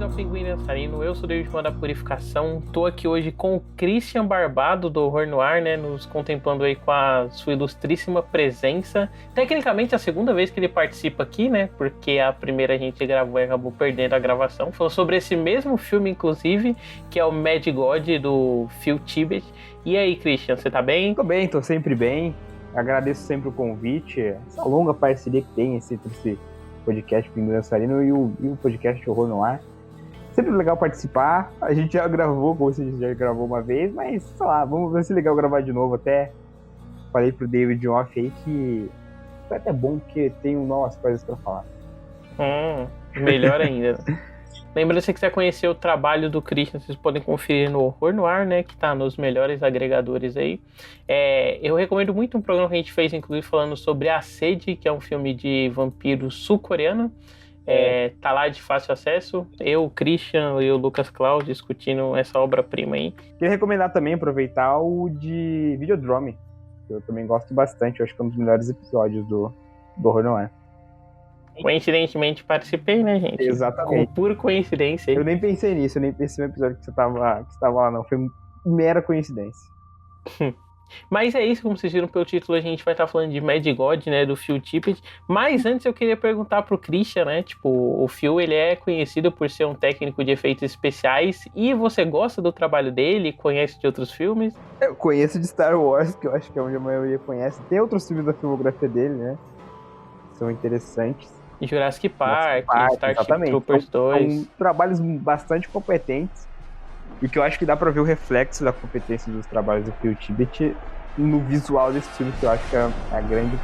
ao Pinguim Dançarino, eu sou o David da Purificação, tô aqui hoje com o Christian Barbado do Horror Noir, né, nos contemplando aí com a sua ilustríssima presença. Tecnicamente a segunda vez que ele participa aqui, né, porque a primeira a gente gravou e acabou perdendo a gravação, falou sobre esse mesmo filme, inclusive, que é o Mad God, do Phil Tippett. E aí, Christian, você tá bem? Tô bem, tô sempre bem, agradeço sempre o convite, essa longa parceria que tem entre esse podcast Pinguim Dançarino e o podcast Horror Noir. Sempre legal participar, a gente já gravou, como você já gravou uma vez, mas sei lá, vamos ver se é legal gravar de novo. Até falei pro David off aí que foi até bom porque tenho novas coisas pra falar. Melhor ainda. Lembrando, se você quiser conhecer o trabalho do Christian, vocês podem conferir no Horror Noir, né, que tá nos melhores agregadores aí. Eu recomendo muito um programa que a gente fez, inclusive, falando sobre A Sede, que é um filme de vampiro sul-coreano. Tá lá de fácil acesso. Eu, o Christian e o Lucas Claus discutindo essa obra-prima aí. Queria recomendar também, aproveitar o de Videodrome, que eu também gosto bastante, eu acho que é um dos melhores episódios do Horror Noir. Coincidentemente participei, né, gente? Exatamente. Com pura coincidência. Eu nem pensei nisso, eu nem pensei no episódio que você tava lá, não. Foi mera coincidência. Mas é isso, como vocês viram pelo título, a gente vai estar falando de Mad God, né, do Phil Tippett. Mas antes eu queria perguntar pro Christian, né, tipo, o Phil, ele é conhecido por ser um técnico de efeitos especiais. E você gosta do trabalho dele? Conhece de outros filmes? Eu conheço de Star Wars, que eu acho que é onde a maioria conhece. Tem outros filmes da filmografia dele, né, são interessantes. Jurassic Park, Starship exatamente. Troopers 2. São trabalhos bastante competentes. E que eu acho que dá pra ver o reflexo da competência dos trabalhos do Phil Tippett no visual desse filme, que eu acho que é a grande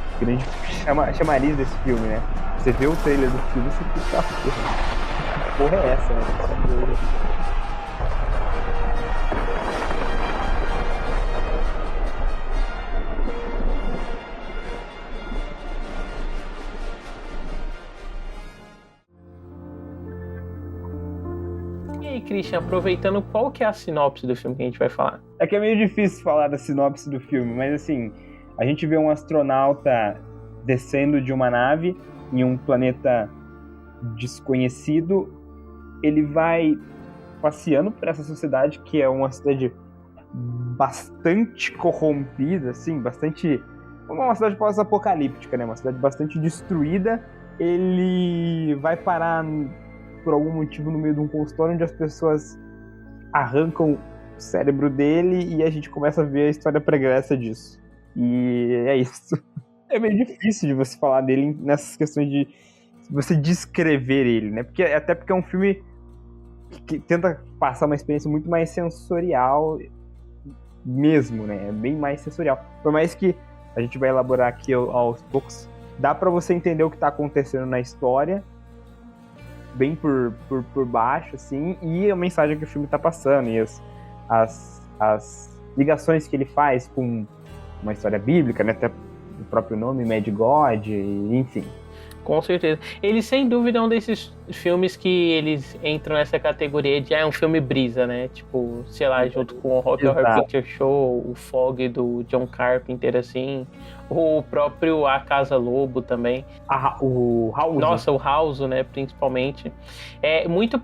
chamariz desse filme, né? Você vê o trailer do filme e você fica, que porra é essa, né? E aí, Christian, aproveitando, qual que é a sinopse do filme que a gente vai falar? É que é meio difícil falar da sinopse do filme, mas assim, a gente vê um astronauta descendo de uma nave em um planeta desconhecido. Ele vai passeando por essa sociedade, que é uma cidade bastante corrompida, assim, bastante... uma cidade pós-apocalíptica, né? Uma cidade bastante destruída. Ele vai parar por algum motivo no meio de um consultório onde as pessoas arrancam o cérebro dele e a gente começa a ver a história pregressa disso. E é isso. É meio difícil de você falar dele nessas questões de você descrever ele, né? Até porque é um filme que tenta passar uma experiência muito mais sensorial mesmo, né? É bem mais sensorial. Por mais que a gente vai elaborar aqui aos poucos, dá pra você entender o que tá acontecendo na história bem por baixo, assim, e a mensagem que o filme tá passando, e as ligações que ele faz com uma história bíblica, né, até o próprio nome, Mad God, enfim. Com certeza. Ele, sem dúvida, é um desses filmes que eles entram nessa categoria de um filme brisa, né? Tipo, sei lá, junto com o Rocky Horror Picture Show, o Fog do John Carpenter, assim, o próprio A Casa Lobo também. O House. Nossa, o House, né, principalmente. Muito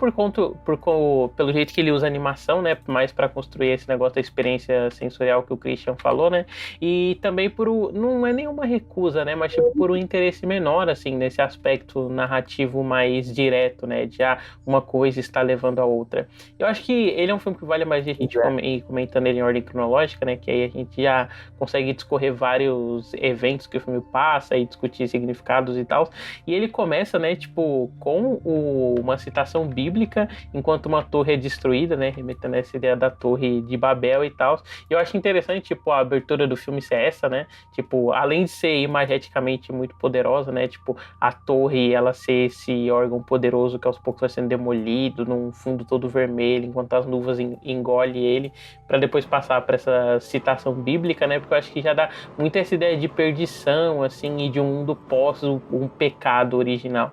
pelo jeito que ele usa animação, né, mais para construir esse negócio da experiência sensorial que o Christian falou, né? E também não é nenhuma recusa, né, mas tipo por um interesse menor, assim, nesse aspecto narrativo mais direto, né, de uma coisa está levando a outra. Eu acho que ele é um filme que vale mais a gente ir comentando ele em ordem cronológica, né, que aí a gente já consegue discorrer vários eventos que o filme passa e discutir significados e tal. E ele começa, né, tipo, com uma citação bíblica, enquanto uma torre é destruída, né, remetendo a essa ideia da torre de Babel e tal. E eu acho interessante, tipo, a abertura do filme ser essa, né, tipo, além de ser imageticamente muito poderosa, né, tipo, a torre, ela ser esse órgão poderoso que aos poucos vai sendo demolido num fundo todo vermelho, enquanto as nuvens engolem ele, para depois passar para essa citação bíblica, né, porque eu acho que já dá muito essa ideia de perdição, assim, e de um mundo pós um pecado original.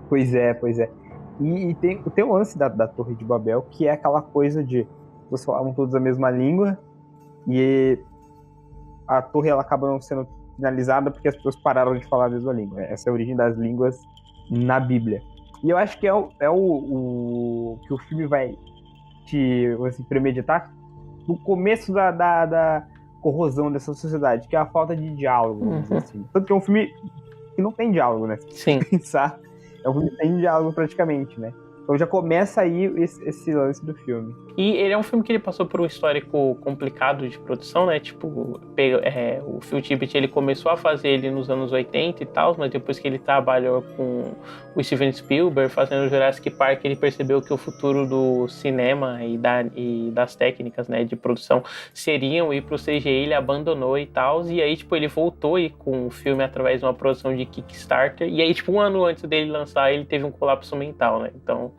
Pois é. E tem o lance da Torre de Babel, que é aquela coisa de vocês falam todos a mesma língua e a torre ela acaba não sendo finalizada porque as pessoas pararam de falar a mesma língua. Essa é a origem das línguas na Bíblia. E eu acho que o que o filme vai te assim, premeditar no começo da corrosão dessa sociedade, que é a falta de diálogo, vamos dizer assim. Tanto que é um filme que não tem diálogo, né? Sim. Pensar, é um filme que tem diálogo praticamente, né? Então já começa aí esse lance do filme. E ele é um filme que ele passou por um histórico complicado de produção, né? Tipo, o Phil Tippett, ele começou a fazer ele nos anos 80 e tal, mas depois que ele trabalhou com o Steven Spielberg fazendo o Jurassic Park, ele percebeu que o futuro do cinema e das técnicas, né, de produção seriam ir pro CGI, ele abandonou e tal, e aí, tipo, ele voltou aí com o filme através de uma produção de Kickstarter, e aí, tipo, um ano antes dele lançar, ele teve um colapso mental, né? Então,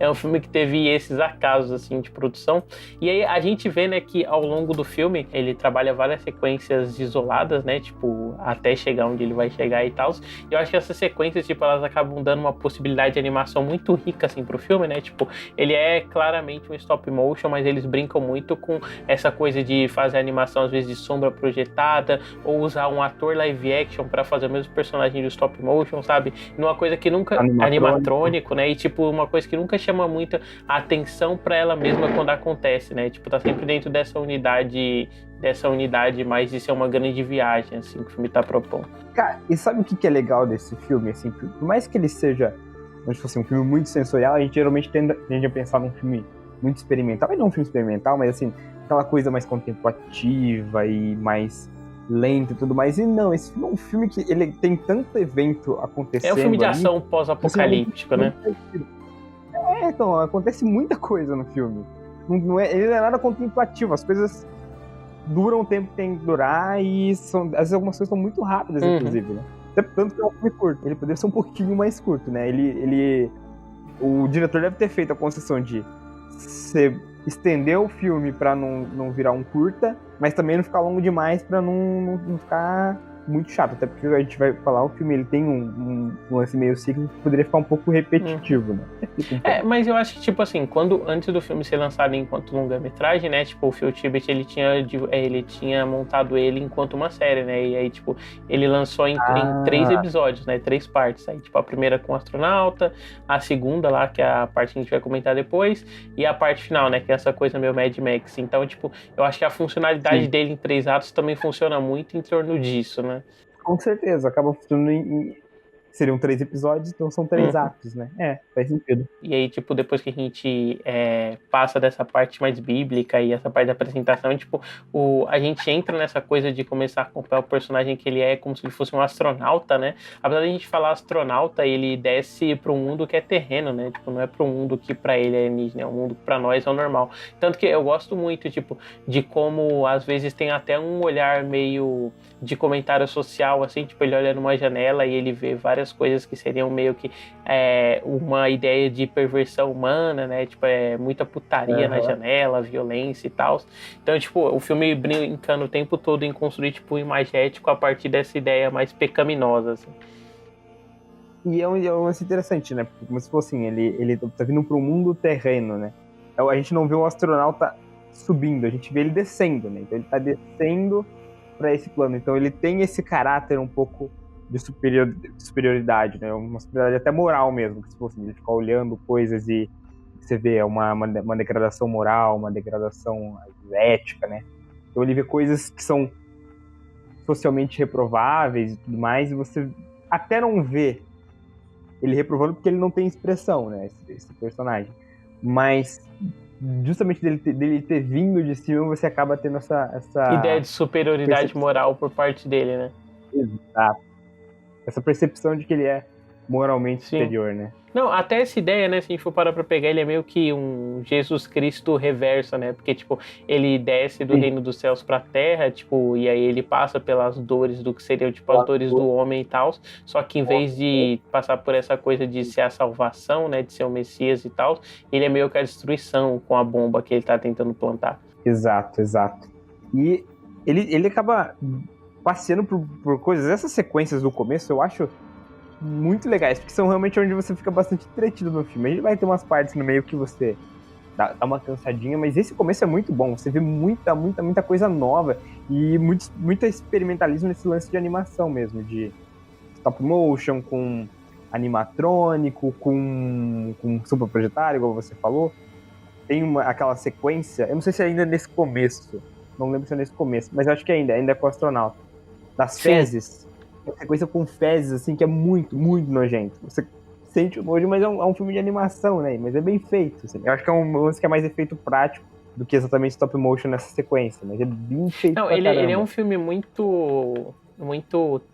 é um filme que teve esses acasos, assim, de produção. E aí a gente vê, né, que ao longo do filme ele trabalha várias sequências isoladas, né, tipo, até chegar onde ele vai chegar e tal. E eu acho que essas sequências, tipo, elas acabam dando uma possibilidade de animação muito rica, assim, pro filme, né, tipo, ele é claramente um stop motion, mas eles brincam muito com essa coisa de fazer animação, às vezes, de sombra projetada, ou usar um ator live action pra fazer o mesmo personagem do stop motion, sabe? Numa coisa que nunca... Animatrônico, né, e, tipo, uma coisa que nunca chama muita atenção pra ela mesma quando acontece, né? Tipo, tá sempre dentro dessa unidade mais de ser uma grande viagem, assim, que o filme tá propondo. Cara, e sabe o que é legal desse filme, assim? Por mais que ele seja, vamos dizer assim, um filme muito sensorial, a gente geralmente tende a pensar num filme muito experimental, e não um filme experimental, mas assim, aquela coisa mais contemplativa e mais lenta e tudo mais. E não, esse filme é um filme que ele tem tanto evento acontecendo. É um filme de ali, ação pós-apocalíptico, né? Então, acontece muita coisa no filme. Ele não é nada contemplativo, as coisas duram o tempo que tem que durar e às vezes algumas coisas são muito rápidas, inclusive, né? Tanto que é um filme curto, ele poderia ser um pouquinho mais curto, né? O diretor deve ter feito a concessão de estender o filme pra não virar um curta, mas também não ficar longo demais pra não ficar muito chato, até porque a gente vai falar, o filme ele tem um lance meio ciclo que poderia ficar um pouco repetitivo, né? Mas eu acho que, tipo assim, antes do filme ser lançado enquanto longa-metragem, né, tipo, o Phil Tippett, ele tinha montado ele enquanto uma série, né, e aí, tipo, ele lançou em 3 episódios, né, 3 partes, aí, tipo, a primeira com o astronauta, a segunda lá, que é a parte que a gente vai comentar depois, e a parte final, né, que é essa coisa meio Mad Max. Então, tipo, eu acho que a funcionalidade dele em 3 atos também funciona muito em torno disso, né. Com certeza, acaba funcionando seriam 3 episódios, então são 3 atos, né? Faz sentido. E aí, tipo, depois que a gente passa dessa parte mais bíblica e essa parte da apresentação, tipo, a gente entra nessa coisa de começar a acompanhar o personagem que ele é como se ele fosse um astronauta, né? Apesar de a gente falar astronauta, ele desce para um mundo que é terreno, né? Tipo, não é para um mundo que para ele é alienígena, é um mundo que para nós é o normal. Tanto que eu gosto muito, tipo, de como às vezes tem até um olhar meio de comentário social, assim, tipo, ele olha numa janela e ele vê várias coisas que seriam meio que uma ideia de perversão humana, né? Tipo, muita putaria na janela, violência e tal. Então, tipo, o filme brincando o tempo todo em construir, tipo, um imagético a partir dessa ideia mais pecaminosa, assim. E é um lance interessante, né? Porque, como se fosse assim, ele tá vindo para um mundo terreno, né? A gente não vê o astronauta subindo, a gente vê ele descendo, né? Então ele tá descendo para esse plano. Então ele tem esse caráter um pouco de superioridade, né? Uma superioridade até moral mesmo, que se fosse de ficar olhando coisas e você vê uma degradação moral, uma degradação ética, né? Então ele vê coisas que são socialmente reprováveis e tudo mais, e você até não vê ele reprovando porque ele não tem expressão, né? Esse personagem. Mas justamente dele ter vindo de cima, você acaba tendo essa ideia de superioridade moral por parte dele, né? Exato. Essa percepção de que ele é moralmente superior, né? Não, até essa ideia, né, se a gente for parar pra pegar, ele é meio que um Jesus Cristo reverso, né? Porque, tipo, ele desce do reino dos céus pra terra, tipo, e aí ele passa pelas dores do que seriam, tipo, as dores do homem e tal. Só que em vez de passar por essa coisa de ser a salvação, né, de ser o Messias e tal, ele é meio que a destruição com a bomba que ele tá tentando plantar. Exato. E ele acaba passeando por coisas. Essas sequências do começo, eu acho muito legais, porque são realmente onde você fica bastante entretido no filme. A gente vai ter umas partes no meio que você dá uma cansadinha, mas esse começo é muito bom. Você vê muita coisa nova e muito experimentalismo nesse lance de animação mesmo, de stop motion, com animatrônico, com super projetário, igual você falou. Tem aquela sequência, eu não sei se é ainda nesse começo, não lembro se é nesse começo, mas eu acho que ainda é com o astronauta, das Sim. fezes. Uma sequência com fezes, assim, que é muito, muito nojento. Você sente o nojo, mas é um filme de animação, né? Mas é bem feito, assim. Eu acho que é um lance que é mais efeito prático do que exatamente stop motion nessa sequência, mas é bem feito Não, pra ele é caramba. um filme muito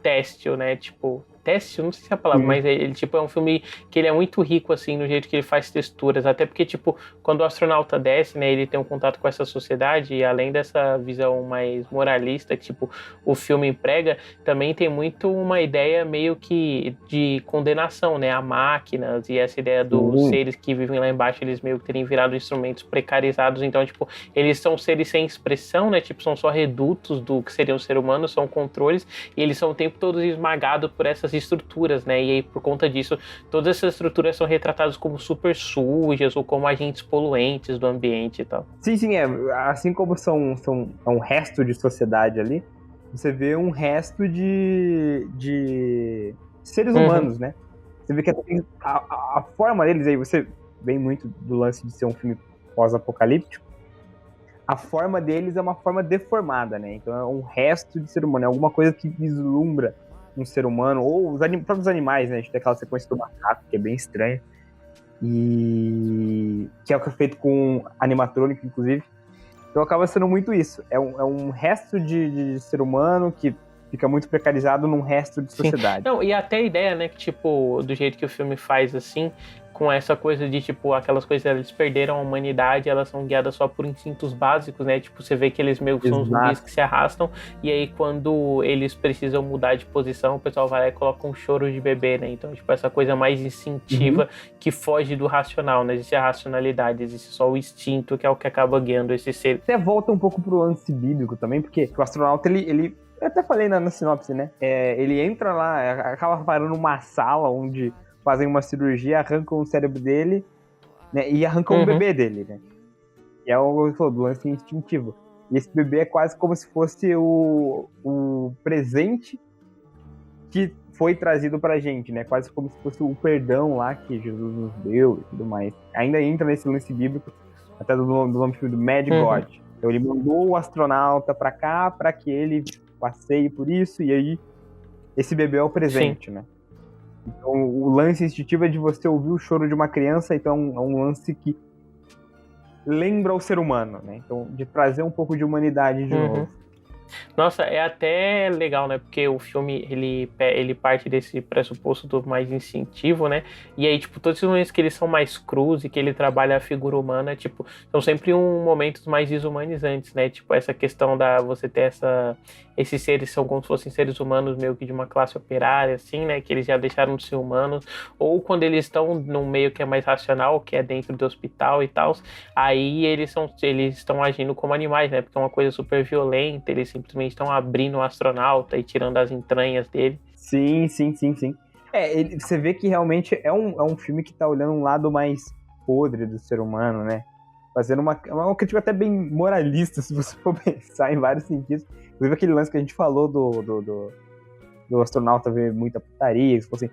têxtil, né? Tipo, têxtil, não sei se é a palavra, Sim. mas ele tipo é um filme que ele é muito rico assim no jeito que ele faz texturas, até porque tipo, quando o astronauta desce, né, ele tem um contato com essa sociedade e além dessa visão mais moralista que tipo o filme emprega, também tem muito uma ideia meio que de condenação, né, a máquinas e essa ideia dos seres que vivem lá embaixo, eles meio que terem virado instrumentos precarizados, então tipo, eles são seres sem expressão, né, tipo, são só redutos do que seria um ser humano, são controles e eles são o tempo todo esmagados por essas estruturas, né? E aí, por conta disso, todas essas estruturas são retratadas como super sujas ou como agentes poluentes do ambiente e tal. Sim, assim como são um resto de sociedade ali, você vê um resto de seres humanos, né? Você vê que a forma deles, aí você vem muito do lance de ser um filme pós-apocalíptico, a forma deles é uma forma deformada, né? Então é um resto de ser humano, é alguma coisa que vislumbra um ser humano, ou os próprios animais, né? A gente tem aquela sequência do macaco, que é bem estranha, e que é o que é feito com animatrônico, inclusive. Então acaba sendo muito isso. É um resto de ser humano que fica muito precarizado num resto de sociedade. Sim. Não, e até a ideia, né, que tipo, do jeito que o filme faz assim, com essa coisa de, tipo, aquelas coisas, eles perderam a humanidade, elas são guiadas só por instintos básicos, né? Tipo, você vê que eles meio que são zumbis que se arrastam, e aí quando eles precisam mudar de posição, o pessoal vai lá e coloca um choro de bebê, né? Então, tipo, essa coisa mais instintiva que foge do racional, né? Existe a racionalidade, existe só o instinto, que é o que acaba guiando esse ser. Até volta um pouco pro lance bíblico também, porque o astronauta, ele eu até falei na sinopse, né? Ele entra lá, acaba parando numa sala onde fazem uma cirurgia, arrancam o cérebro dele, né? E arrancam o bebê dele, né? E é o do lance instintivo. E esse bebê é quase como se fosse o presente que foi trazido pra gente, né? Quase como se fosse o perdão lá que Jesus nos deu e tudo mais. Ainda entra nesse lance bíblico, até do nome do filme, do Mad God. Então ele mandou o astronauta pra cá pra que ele passeie por isso, e aí esse bebê é o presente, né? Então o lance instintivo é de você ouvir o choro de uma criança, então é um lance que lembra o ser humano, né? Então de trazer um pouco de humanidade de novo. Nossa, é até legal, né? Porque o filme, ele parte desse pressuposto do mais instintivo, né? E aí, tipo, todos os momentos que eles são mais crus e que ele trabalha a figura humana, tipo, são sempre momentos mais desumanizantes, né? Tipo, essa questão da você ter esses seres são como se fossem seres humanos meio que de uma classe operária, assim, né? Que eles já deixaram de ser humanos. Ou quando eles estão num meio que é mais racional, que é dentro do hospital e tal, aí eles estão agindo como animais, né? Porque é uma coisa super violenta, eles simplesmente estão abrindo o astronauta e tirando as entranhas dele. Sim. Você vê que realmente é um filme que tá olhando um lado mais podre do ser humano, né? Fazendo uma crítica até bem moralista, se você for pensar em vários sentidos. Inclusive aquele lance que a gente falou do astronauta ver muita putaria, assim,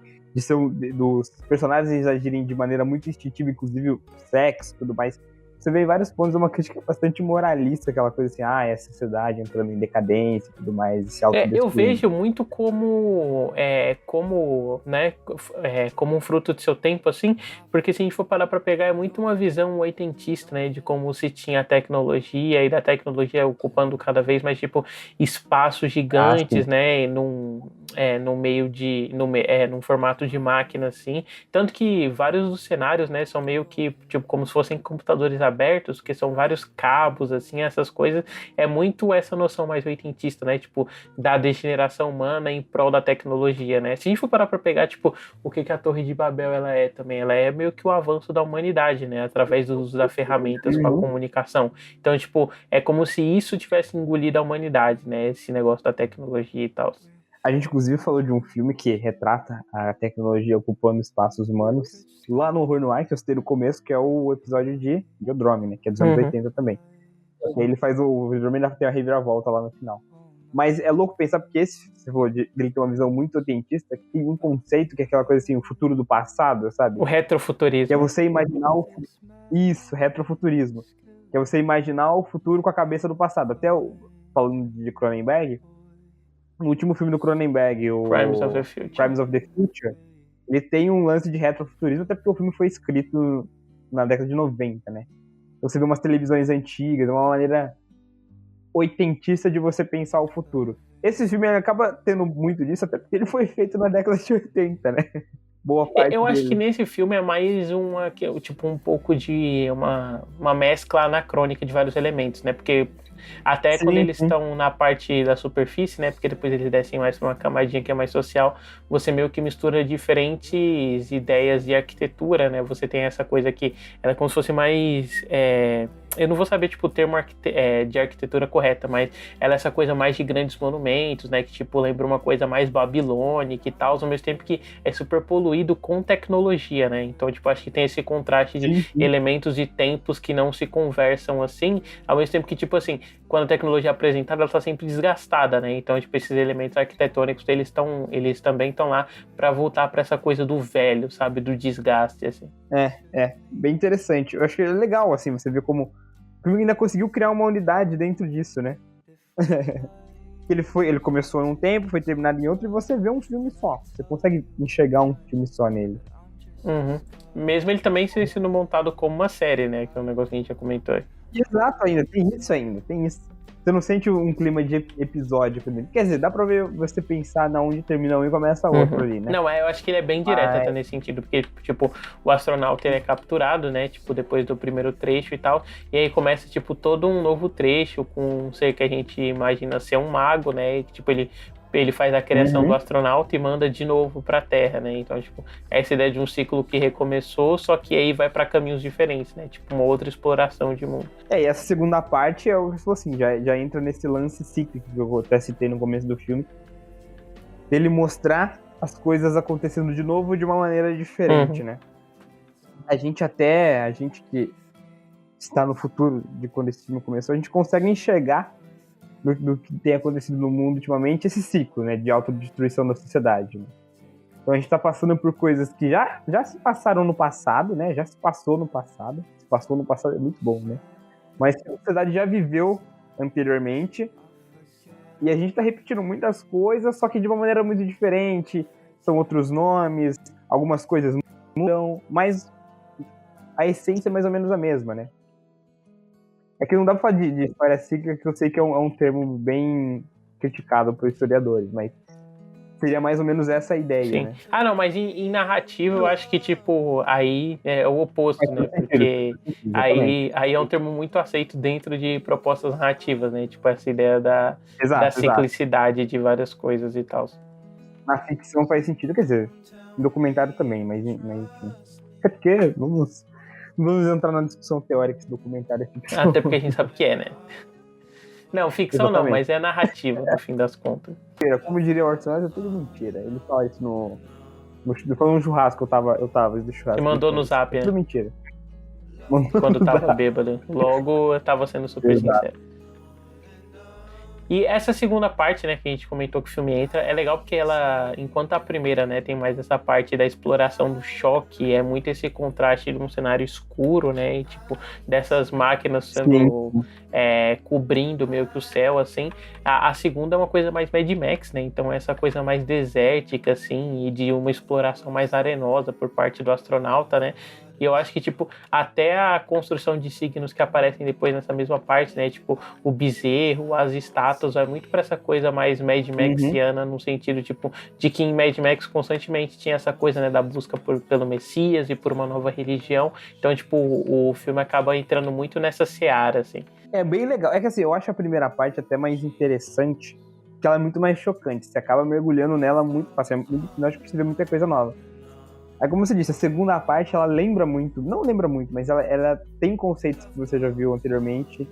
dos personagens agirem de maneira muito instintiva, inclusive o sexo e tudo mais. Você vê em vários pontos uma crítica bastante moralista, aquela coisa assim, é a sociedade entrando em decadência e tudo mais. Eu vejo muito como um fruto do seu tempo, assim, porque se a gente for parar para pegar, é muito uma visão oitentista, né, de como se tinha a tecnologia e da tecnologia ocupando cada vez mais, tipo, espaços gigantes, né, num formato de máquina, assim, tanto que vários dos cenários, né, são meio que, tipo, como se fossem computadores abertos, que são vários cabos, assim, essas coisas, é muito essa noção mais oitentista, né, tipo, da degeneração humana em prol da tecnologia, né, se a gente for parar pra pegar, tipo, o que a Torre de Babel, ela é também, ela é meio que o avanço da humanidade, né, através do uso das ferramentas com a comunicação, então, tipo, é como se isso tivesse engolido a humanidade, né, esse negócio da tecnologia e tal. A gente, inclusive, falou de um filme que retrata a tecnologia ocupando espaços humanos. Lá no Horror no Ar, que eu citei no começo, que é o episódio de Videodrome, né? Que é dos anos 80 também. E aí ele faz o Videodrome, ainda tem a reviravolta lá no final. Mas é louco pensar, porque você falou ele tem uma visão muito autentista, que tem um conceito que é aquela coisa assim, o futuro do passado, sabe? O retrofuturismo. Que é você imaginar Isso, retrofuturismo. Que é você imaginar o futuro com a cabeça do passado. Até, falando de Cronenberg, no último filme do Cronenberg, o Crimes of the Future, ele tem um lance de retrofuturismo, até porque o filme foi escrito na década de 90, né? Então você vê umas televisões antigas, uma maneira oitentista de você pensar o futuro. Esse filme acaba tendo muito disso, até porque ele foi feito na década de 80, né? Boa parte Eu acho dele. que nesse filme é mais tipo, um pouco de uma mescla anacrônica de vários elementos, né? Porque até quando eles estão na parte da superfície, né? Porque depois eles descem mais pra uma camadinha que é mais social, você meio que mistura diferentes ideias de arquitetura, né? Você tem essa coisa que ela é como se fosse mais... eu não vou saber, tipo, o termo de arquitetura correta, mas ela é essa coisa mais de grandes monumentos, né? Que, tipo, lembra uma coisa mais babilônica e tal, ao mesmo tempo que é super poluído com tecnologia, né? Então, tipo, acho que tem esse contraste de elementos e tempos que não se conversam assim, ao mesmo tempo que, tipo assim, quando a tecnologia é apresentada, ela tá sempre desgastada, né? Então, tipo, esses elementos arquitetônicos, eles também estão lá para voltar para essa coisa do velho, sabe? Do desgaste, assim. Bem interessante. Eu acho que é legal, assim, você vê como o filme ainda conseguiu criar uma unidade dentro disso, né? Ele começou num tempo, foi terminado em outro, e você vê um filme só. Você consegue enxergar um filme só nele. Uhum. Mesmo ele também sendo montado como uma série, né? Que é um negócio que a gente já comentou aí. Exato, tem isso. Você não sente um clima de episódio primeiro. Quer dizer, dá pra ver você pensar na onde termina um e começa outro ali, né? Não, eu acho que ele é bem direto até nesse sentido, porque, tipo, o astronauta ele é capturado, né, tipo, depois do primeiro trecho e tal, e aí começa, tipo, todo um novo trecho com um ser que a gente imagina ser um mago, né, e, tipo, ele faz a criação do astronauta e manda de novo pra Terra, né? Então, tipo, essa ideia de um ciclo que recomeçou, só que aí vai pra caminhos diferentes, né? Tipo, uma outra exploração de mundo. E essa segunda parte é o que falou assim, já entra nesse lance cíclico que eu até citei no começo do filme, dele mostrar as coisas acontecendo de novo de uma maneira diferente, né? A gente que está no futuro de quando esse filme começou, a gente consegue enxergar do que tem acontecido no mundo ultimamente, esse ciclo, né, de autodestruição da sociedade. Né? Então a gente está passando por coisas que já se passaram no passado, né, já se passou no passado. Se passou no passado é muito bom, né? Mas que a sociedade já viveu anteriormente e a gente está repetindo muitas coisas, só que de uma maneira muito diferente. São outros nomes, algumas coisas mudam, mas a essência é mais ou menos a mesma, né? É que não dá pra falar de história cíclica, que eu sei que é um termo bem criticado por historiadores, mas seria mais ou menos essa a ideia, Sim. né? Ah, não, mas em narrativa eu acho que, tipo, aí é o oposto, né? Porque aí é um termo muito aceito dentro de propostas narrativas, né? Tipo, essa ideia da ciclicidade de várias coisas e tal. Na ficção faz sentido, quer dizer, no documentário também, mas enfim. É porque vamos entrar na discussão teórica se documentário é ficção. Até porque a gente sabe que é, né? Não, ficção não, mas é narrativa, no fim das contas. Como diria o Orson Welles, é tudo mentira. Ele fala isso foi um churrasco, eu tava do churrasco. Que mandou no zap, né? Tudo mentira. Quando tava bêbado. Logo, eu tava sendo super sincero. E essa segunda parte, né, que a gente comentou que o filme entra, é legal porque ela, enquanto a primeira, né, tem mais essa parte da exploração do choque, é muito esse contraste de um cenário escuro, né, e tipo, dessas máquinas sendo cobrindo meio que o céu, assim. A segunda é uma coisa mais Mad Max, né, então essa coisa mais desértica, assim, e de uma exploração mais arenosa por parte do astronauta, né. E eu acho que, tipo, até a construção de signos que aparecem depois nessa mesma parte, né? Tipo, o bezerro, as estátuas, vai muito para essa coisa mais Mad Maxiana, no sentido, tipo, de que em Mad Max constantemente tinha essa coisa, né? Da busca pelo Messias e por uma nova religião. Então, tipo, o filme acaba entrando muito nessa seara, assim. É bem legal. É que, assim, eu acho a primeira parte até mais interessante, porque ela é muito mais chocante. Você acaba mergulhando nela muito fácil. Eu acho que você vê muita coisa nova. Aí, como você disse, a segunda parte, ela lembra muito, não lembra muito, mas ela tem conceitos que você já viu anteriormente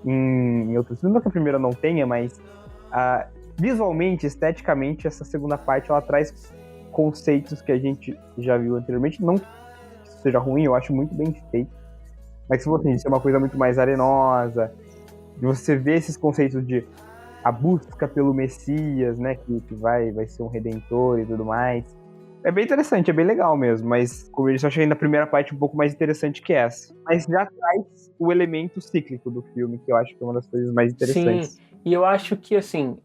em outros filmes. Não que a primeira não tenha, mas visualmente, esteticamente, essa segunda parte, ela traz conceitos que a gente já viu anteriormente. Não que isso seja ruim, eu acho muito bem feito. Mas se você disse, é uma coisa muito mais arenosa, de você ver esses conceitos de a busca pelo Messias, né, que vai ser um redentor e tudo mais. É bem interessante, é bem legal mesmo, mas como eu disse, eu achei ainda a primeira parte um pouco mais interessante que essa. Mas já traz o elemento cíclico do filme, que eu acho que é uma das coisas mais Sim, interessantes. e eu acho que, assim,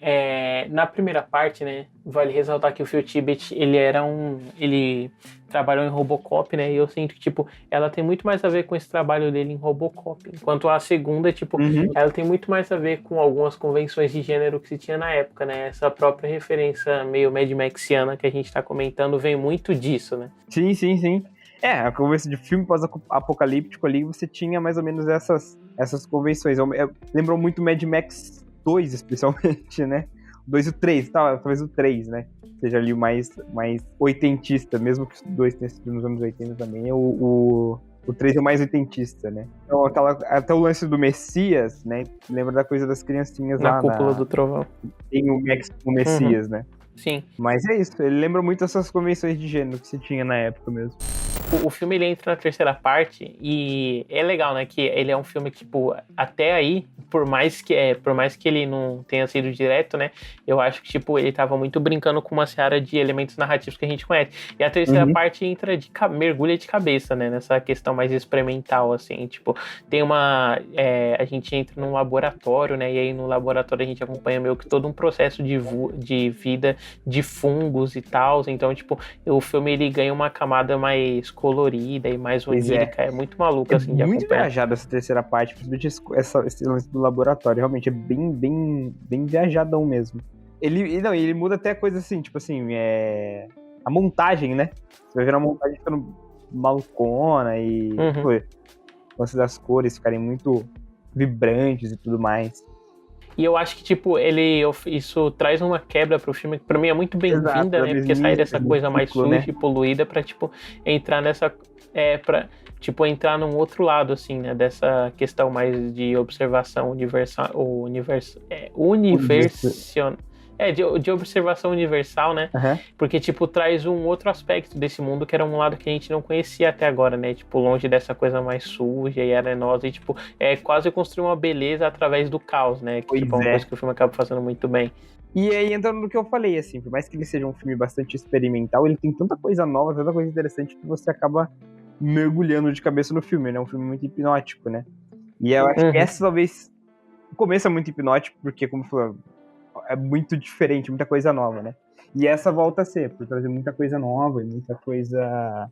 na primeira parte, né, vale ressaltar que o Phil Tippett, ele trabalhou em Robocop, né, e eu sinto que, tipo, ela tem muito mais a ver com esse trabalho dele em Robocop, enquanto a segunda, tipo, ela tem muito mais a ver com algumas convenções de gênero que se tinha na época, né, essa própria referência meio Mad Maxiana que a gente tá comentando vem muito disso, né. Sim, sim, sim. A começo de filme pós-apocalíptico ali, você tinha mais ou menos essas convenções. Lembrou muito Mad Max 2, especialmente, né? O 2 e o 3, talvez o 3, né? Seja ali o mais oitentista, mesmo que o 2 tenha sido nos anos 80 também. O 3 é o mais oitentista, né? Então, até o lance do Messias, né? Lembra da coisa das criancinhas Na lá Cúpula do Trovão. Tem o Messias, né? Sim. Mas é isso, ele lembra muito essas convenções de gênero que se tinha na época mesmo. O filme ele entra na terceira parte e é legal, né? Que ele é um filme que, tipo, até aí, por mais que ele não tenha sido direto, né? Eu acho que, tipo, ele tava muito brincando com uma seara de elementos narrativos que a gente conhece. E a terceira parte entra mergulha de cabeça, né? Nessa questão mais experimental, assim. Tipo, tem a gente entra num laboratório, né? E aí no laboratório a gente acompanha meio que todo um processo de vida de fungos e tal. Então, tipo, o filme ele ganha uma camada mais colorida e mais onírica. É muito maluco, assim, de muito acompanhar. viajado essa terceira parte, principalmente esse lance do laboratório. Realmente é bem viajadão mesmo. Ele muda até coisa assim, tipo assim, a montagem, né? Você vai ver a montagem ficando malucona e tipo, o lance das cores ficarem muito vibrantes e tudo mais. E eu acho que, tipo, isso traz uma quebra pro filme que pra mim é muito bem-vinda, né? Porque sair dessa coisa mais ciclo, suja né? e poluída pra, tipo, entrar nessa... tipo, entrar num outro lado, assim, né? Dessa questão mais de observação de observação universal, né? Porque, tipo, traz um outro aspecto desse mundo que era um lado que a gente não conhecia até agora, né? Tipo, longe dessa coisa mais suja e arenosa e, tipo, quase construir uma beleza através do caos, né? Que, tipo, é uma coisa que o filme acaba fazendo muito bem. E aí entra no que eu falei, assim, por mais que ele seja um filme bastante experimental, ele tem tanta coisa nova, tanta coisa interessante que você acaba mergulhando de cabeça no filme, né? É um filme muito hipnótico, né? E eu acho que essa talvez... O começo é muito hipnótico, porque, como falou, é muito diferente, muita coisa nova, né? E essa volta a ser, por trazer muita coisa nova e muita coisa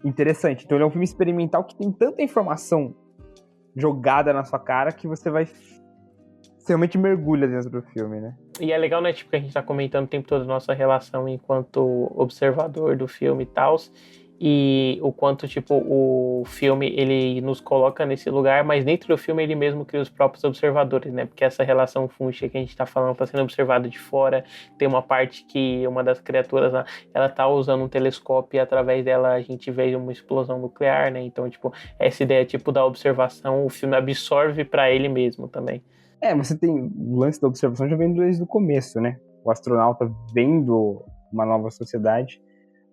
interessante. Então ele é um filme experimental que tem tanta informação jogada na sua cara que você realmente mergulha dentro do filme, né? E é legal, né, tipo, que a gente tá comentando o tempo todo a nossa relação enquanto observador do filme e tal, e o quanto, tipo, o filme, ele nos coloca nesse lugar, mas dentro do filme ele mesmo cria os próprios observadores, né, porque essa relação fúngica que a gente tá falando tá sendo observada de fora, tem uma parte que uma das criaturas, ela tá usando um telescópio e através dela a gente vê uma explosão nuclear, né, então, tipo, essa ideia, tipo, da observação, o filme absorve pra ele mesmo também. Você tem o lance da observação já vem desde o começo, né? O astronauta vendo uma nova sociedade.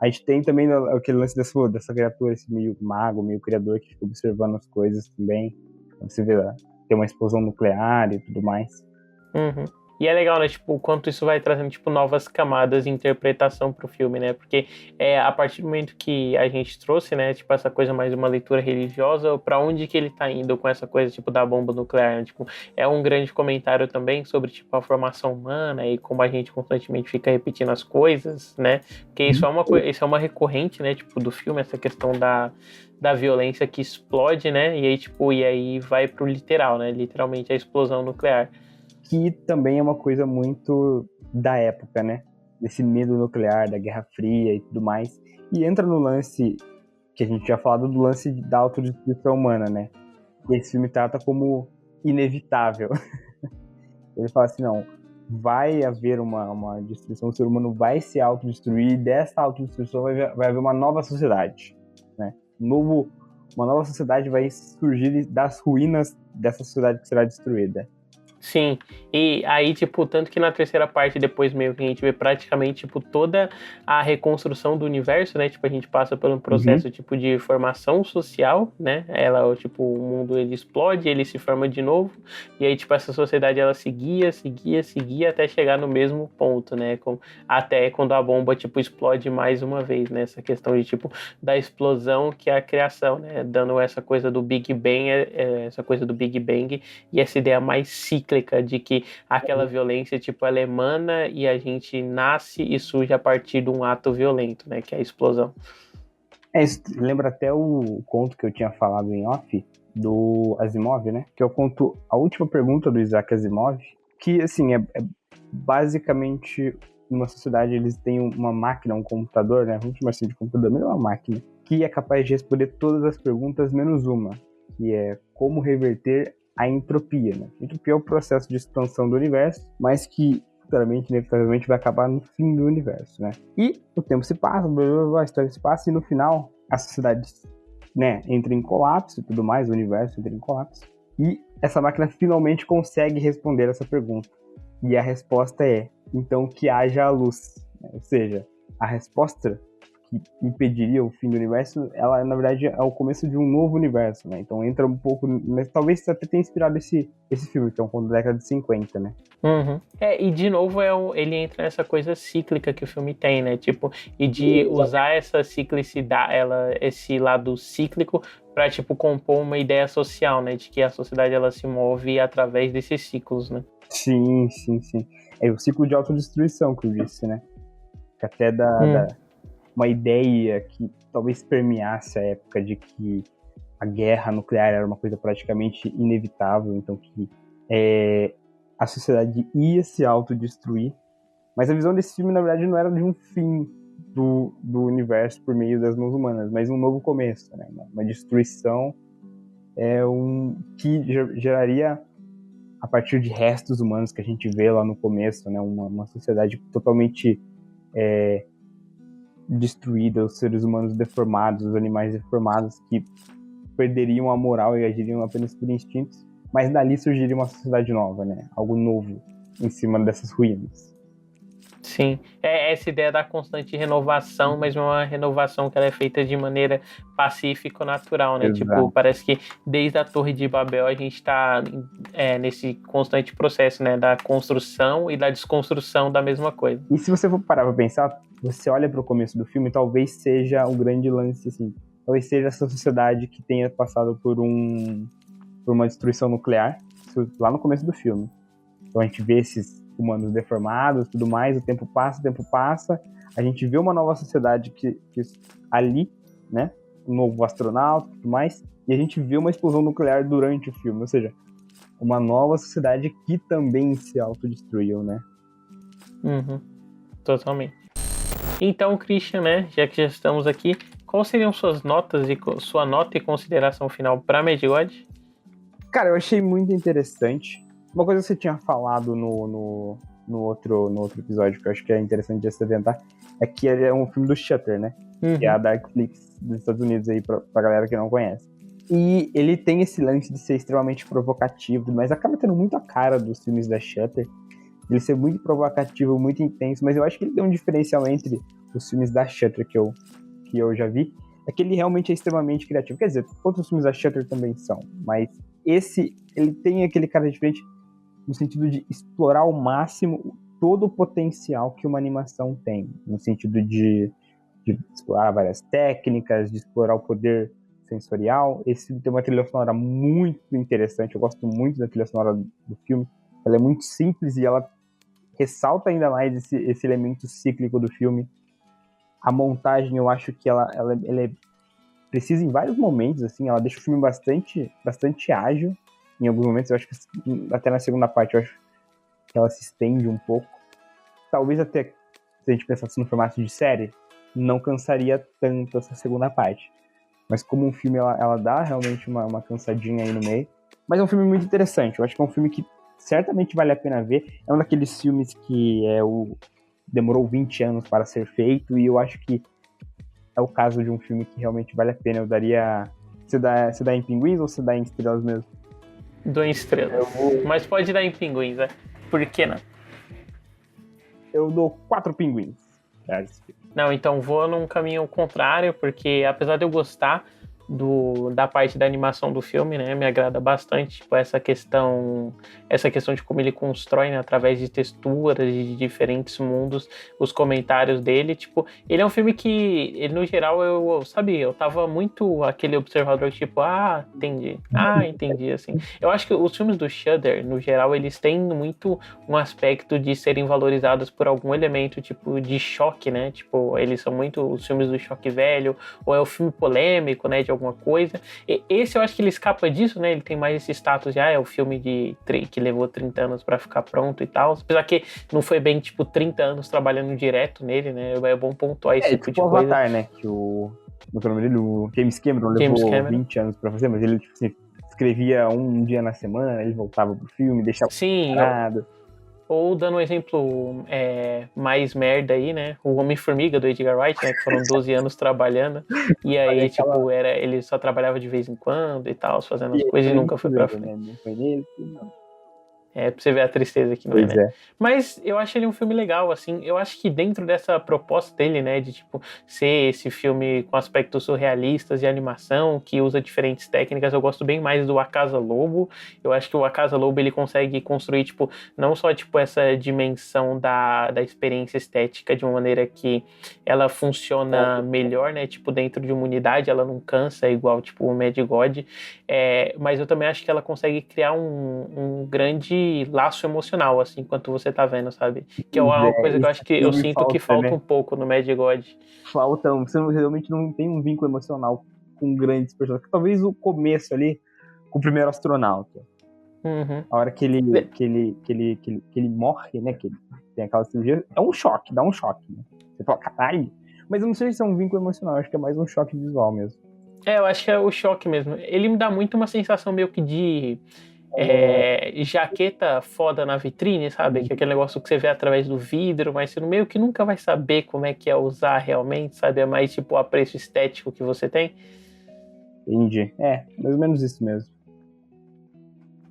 A gente tem também aquele lance dessa criatura, esse meio mago, meio criador, que fica observando as coisas também. Você vê lá, tem uma explosão nuclear e tudo mais. E é legal, né, tipo, o quanto isso vai trazendo, tipo, novas camadas de interpretação pro filme, né, porque a partir do momento que a gente trouxe, né, tipo, essa coisa mais de uma leitura religiosa, pra onde que ele tá indo com essa coisa, tipo, da bomba nuclear, né? Tipo, é um grande comentário também sobre, tipo, a formação humana e como a gente constantemente fica repetindo as coisas, né, porque isso é uma recorrente, né, tipo, do filme, essa questão da violência que explode, né, e aí vai pro literal, né, literalmente a explosão nuclear. Que também é uma coisa muito da época, né? Desse medo nuclear, da Guerra Fria e tudo mais. E entra no lance que a gente tinha falado do lance da autodestruição humana, né? E esse filme trata como inevitável. Ele fala assim, não, vai haver uma destruição, o ser humano vai se autodestruir, e dessa autodestruição vai haver uma nova sociedade, né? Uma nova sociedade vai surgir das ruínas dessa sociedade que será destruída. Sim, e aí, tipo, tanto que na terceira parte, depois meio que a gente vê praticamente, tipo, toda a reconstrução do universo, né? Tipo, a gente passa por um Uhum. processo, tipo, de formação social, né? Ela, tipo, o mundo, ele explode, ele se forma de novo, e aí, tipo, essa sociedade, ela seguia, até chegar no mesmo ponto, né? Até quando a bomba, tipo, explode mais uma vez, né? Essa questão de, tipo, da explosão que é a criação, né? Dando essa coisa do Big Bang, essa coisa do Big Bang, e essa ideia mais cíclica de que aquela violência, tipo, ela emana e a gente nasce e surge a partir de um ato violento, né? Que é a explosão. Isso lembra até o conto que eu tinha falado em off, do Asimov, né? Que é o conto A Última Pergunta do Isaac Asimov, que, assim, é basicamente numa sociedade eles têm uma máquina, um computador, né? Vamos chamar assim de computador, mas não é uma máquina, que é capaz de responder todas as perguntas menos uma, que é como reverter a entropia, né? A entropia é o processo de expansão do universo, mas que futuramente, inevitavelmente, vai acabar no fim do universo, né? E o tempo se passa, blá, blá, blá, a história se passa, e no final a sociedade, né, entra em colapso e tudo mais, o universo entra em colapso, e essa máquina finalmente consegue responder essa pergunta. E a resposta é, então, que haja a luz. Ou seja, a resposta que impediria o fim do universo, ela, na verdade, é o começo de um novo universo, né? Então entra um pouco... Talvez até tenha inspirado esse filme, então, com a década de 50, né? Uhum. E de novo ele entra nessa coisa cíclica que o filme tem, né? Tipo, e de usar essa ciclicidade, esse lado cíclico para tipo compor uma ideia social, né? De que a sociedade ela se move através desses ciclos, né? Sim. É o ciclo de autodestruição que eu disse, né? Que até dá uma ideia que talvez permeasse a época de que a guerra nuclear era uma coisa praticamente inevitável, então que a sociedade ia se autodestruir. Mas a visão desse filme, na verdade, não era de um fim do universo por meio das mãos humanas, mas um novo começo, né? Uma destruição que geraria, a partir de restos humanos que a gente vê lá no começo, né? Uma sociedade totalmente destruída, os seres humanos deformados, os animais deformados que perderiam a moral e agiriam apenas por instintos, mas dali surgiria uma sociedade nova, né? Algo novo em cima dessas ruínas. Sim, é essa ideia da constante renovação, mas uma renovação que ela é feita de maneira pacífica e natural, né? Tipo, Exato. parece que desde a Torre de Babel a gente está nesse constante processo, né? Da construção e da desconstrução da mesma coisa. E se você for parar pra pensar, você olha pro começo do filme, talvez seja um grande lance, assim. Talvez seja essa sociedade que tenha passado por uma destruição nuclear, lá no começo do filme. Então a gente vê esses humanos deformados, tudo mais, o tempo passa, a gente vê uma nova sociedade que ali, né, um novo astronauta, tudo mais, e a gente vê uma explosão nuclear durante o filme, ou seja, uma nova sociedade que também se autodestruiu, né? Uhum, totalmente. Então, Christian, né, já que já estamos aqui, quais seriam suas notas e sua nota e consideração final para Medgod? Cara, eu achei muito interessante. Uma coisa que você tinha falado no outro episódio, que eu acho que é interessante de se atentar, é que ele é um filme do Shutter, né? Que é a Darkflix dos Estados Unidos aí, pra galera que não conhece. E ele tem esse lance de ser extremamente provocativo, mas acaba tendo muito a cara dos filmes da Shutter. Ele ser muito provocativo, muito intenso, mas eu acho que ele tem um diferencial entre os filmes da Shutter que eu já vi, é que ele realmente é extremamente criativo. Quer dizer, outros filmes da Shutter também são, mas esse, ele tem aquele cara diferente no sentido de explorar ao máximo todo o potencial que uma animação tem, no sentido de explorar várias técnicas, de explorar o poder sensorial. Esse tem uma trilha sonora muito interessante, eu gosto muito da trilha sonora do filme. Ela é muito simples e ela ressalta ainda mais esse elemento cíclico do filme. A montagem, eu acho que ela é precisa em vários momentos, assim, ela deixa o filme bastante ágil. Em alguns momentos, eu acho que até na segunda parte, eu acho que ela se estende um pouco. Talvez até, se a gente pensasse no formato de série, não cansaria tanto essa segunda parte. Mas como um filme, ela dá realmente uma cansadinha aí no meio. Mas é um filme muito interessante. Eu acho que é um filme que certamente vale a pena ver. É um daqueles filmes que demorou 20 anos para ser feito, e eu acho que é o caso de um filme que realmente vale a pena. Eu daria... Você dá em Pinguins ou você dá em Estrelas mesmo? 2 estrelas. Mas pode dar em pinguins, né? Por que não? Eu dou 4 pinguins. Não, então vou num caminho contrário, porque apesar de eu gostar da parte da animação do filme, né, me agrada bastante, tipo, essa questão de como ele constrói, né, através de texturas de diferentes mundos, os comentários dele, tipo, ele é um filme que, ele, no geral, eu tava muito aquele observador, tipo, entendi, assim. Eu acho que os filmes do Shudder, no geral, eles têm muito um aspecto de serem valorizados por algum elemento, tipo, de choque, né, tipo, eles são muito os filmes do choque velho, ou é o filme polêmico, né, de alguma coisa. Esse eu acho que ele escapa disso, né? Ele tem mais esse status de, é o filme que levou 30 anos pra ficar pronto e tal. Apesar que não foi bem, tipo, 30 anos trabalhando direto nele, né? É bom pontuar esse tipo de o coisa. Avatar, né? Que o nome dele, o James Cameron levou 20 anos pra fazer, mas ele, tipo assim, escrevia um dia na semana, ele voltava pro filme, deixava parado. Ou dando um exemplo mais merda aí, né? O Homem-Formiga do Edgar Wright, né? Que foram 12 anos trabalhando. E aí, tipo, ele só trabalhava de vez em quando e tal, fazendo as coisas e nunca foi pra frente. Né? Não foi nele, não. Pra você ver a tristeza que não é, né? Mas eu acho ele um filme legal, assim. Eu acho que dentro dessa proposta dele, né? De, tipo, ser esse filme com aspectos surrealistas de animação, que usa diferentes técnicas, eu gosto bem mais do A Casa Lobo. Eu acho que o A Casa Lobo, ele consegue construir, tipo, não só, tipo, essa dimensão da experiência estética de uma maneira que ela funciona melhor, né? Tipo, dentro de uma unidade, ela não cansa igual, tipo, o Mad God. Mas eu também acho que ela consegue criar um grande laço emocional, assim, enquanto você tá vendo, sabe? Que é uma coisa que eu acho que eu sinto que falta, né? Um pouco no Mad God. Falta, você realmente não tem um vínculo emocional com grandes personagens. Talvez o começo ali, com o primeiro astronauta. Uhum. A hora que ele morre, né? Que ele tem aquela cirurgia, é um choque, dá um choque, né? Você fala, caralho. Mas eu não sei se é um vínculo emocional, eu acho que é mais um choque visual mesmo. Eu acho que é o choque mesmo. Ele me dá muito uma sensação meio que de jaqueta foda na vitrine, sabe? Que é aquele negócio que você vê através do vidro, mas você meio que nunca vai saber como é que é usar realmente, sabe? É mais tipo o apreço estético que você tem. Entendi. Mais ou menos isso mesmo.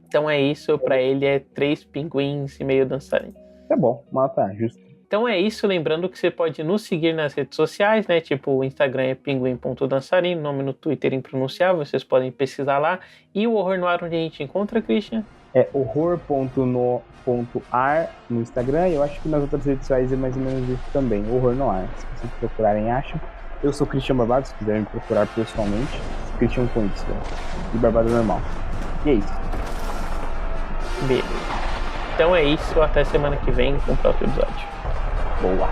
Então é isso, pra ele é 3 pinguins e meio dançarino. Tá bom, mas tá, justo. Então é isso, lembrando que você pode nos seguir nas redes sociais, né? Tipo, o Instagram é pinguim.dançarino, nome no Twitter impronunciável, vocês podem pesquisar lá. E o Horror no Ar, onde a gente encontra, Christian? É horror.no.ar no Instagram, e eu acho que nas outras redes sociais é mais ou menos isso também, Horror no Ar. Se vocês procurarem, acham. Eu sou Christian Barbado, se quiserem me procurar pessoalmente, Christian com Y, de Barbado normal. E é isso. Beleza. Então é isso, até semana que vem com o próximo episódio. Boa!